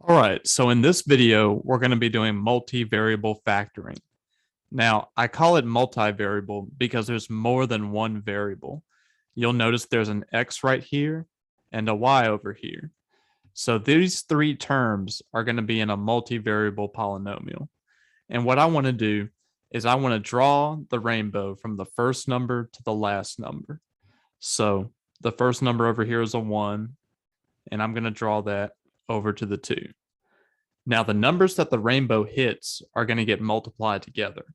All right, so in this video, we're going to be doing multivariable factoring. Now, I call it multivariable because there's more than one variable. You'll notice there's an x right here and a y over here. So these three terms are going to be in a multivariable polynomial. And what I want to do is I want to draw the rainbow from the first number to the last number. So the first number over here is a 1, and I'm going to draw that over to the 2. Now, the numbers that the rainbow hits are going to get multiplied together.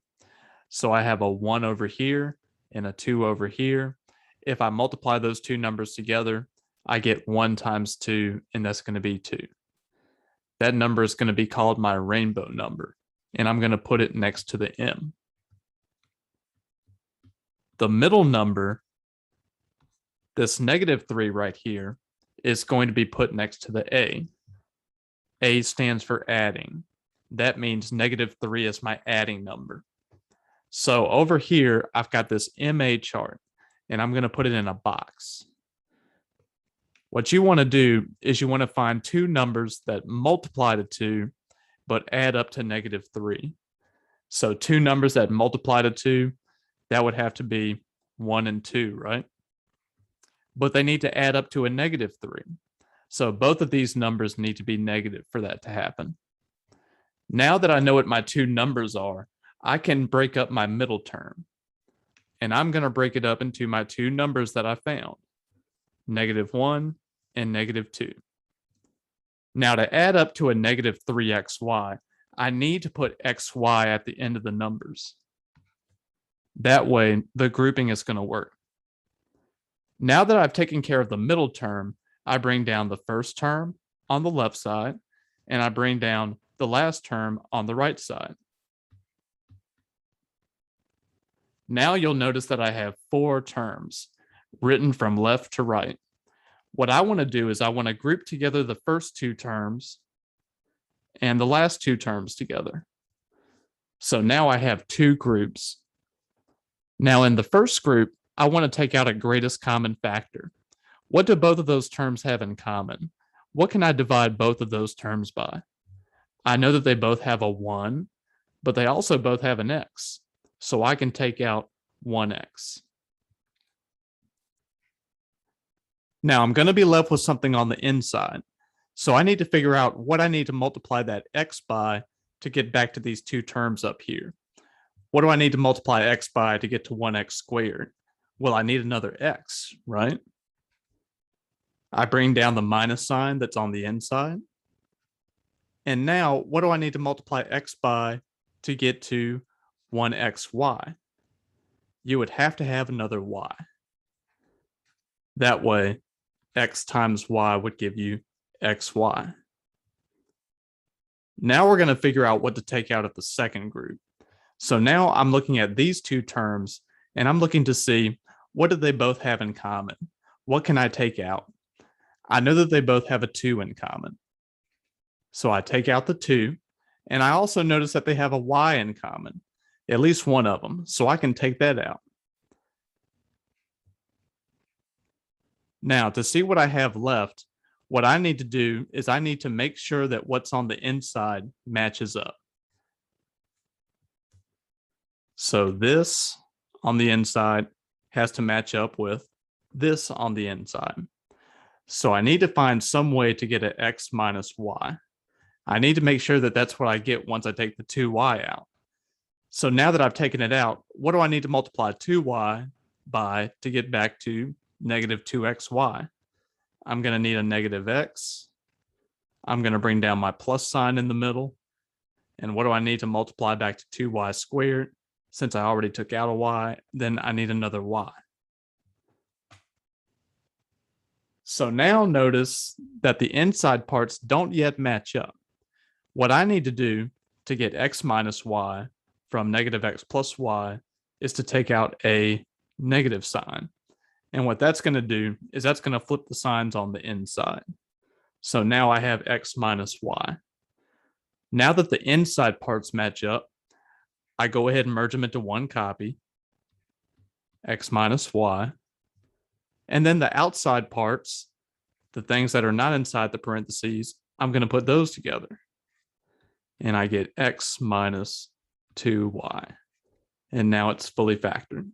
So I have a 1 over here and a 2 over here. If I multiply those two numbers together, I get 1 times 2, and that's going to be 2. That number is going to be called my rainbow number, and I'm going to put it next to the m. The middle number, this -3 right here, is going to be put next to the a. A stands for adding. That means -3 is my adding number. So over here, I've got this MA chart, and I'm going to put it in a box. What you want to do is you want to find two numbers that multiply to 2, but add up to -3. So two numbers that multiply to 2, that would have to be 1 and 2, right? But they need to add up to a -3. So both of these numbers need to be negative for that to happen. Now that I know what my two numbers are, I can break up my middle term. And I'm going to break it up into my two numbers that I found, -1 and -2. Now to add up to a -3xy, I need to put xy at the end of the numbers. That way, the grouping is going to work. Now that I've taken care of the middle term, I bring down the first term on the left side, and I bring down the last term on the right side. Now you'll notice that I have 4 terms written from left to right. What I want to do is I want to group together the first 2 terms and the last 2 terms together. So now I have 2 groups. Now in the first group, I want to take out a greatest common factor. What do both of those terms have in common? What can I divide both of those terms by? I know that they both have a 1, but they also both have an x. So I can take out 1x. Now I'm going to be left with something on the inside. So I need to figure out what I need to multiply that x by to get back to these 2 terms up here. What do I need to multiply x by to get to 1x squared? Well, I need another x, right? I bring down the minus sign that's on the inside. And now, what do I need to multiply x by to get to 1xy? You would have to have another y. That way, x times y would give you xy. Now we're going to figure out what to take out of the second group. So now I'm looking at these 2 terms, and I'm looking to see, what do they both have in common? What can I take out? I know that they both have a 2 in common. So I take out the 2, and I also notice that they have a y in common, at least one of them, so I can take that out. Now, to see what I have left, what I need to do is I need to make sure that what's on the inside matches up. So this on the inside has to match up with this on the inside. So I need to find some way to get an x minus y. I need to make sure that that's what I get once I take the 2y out. So now that I've taken it out, what do I need to multiply 2y by to get back to -2xy? I'm going to need a -x. I'm going to bring down my plus sign in the middle. And what do I need to multiply back to 2y squared? Since I already took out a y, then I need another y. So now notice that the inside parts don't yet match up. What I need to do to get x minus y from -x plus y is to take out a negative sign. And what that's going to do is that's going to flip the signs on the inside. So now I have x minus y. Now that the inside parts match up, I go ahead and merge them into one copy, x minus y. And then the outside parts, the things that are not inside the parentheses, I'm going to put those together. And I get x minus 2y. And now it's fully factored.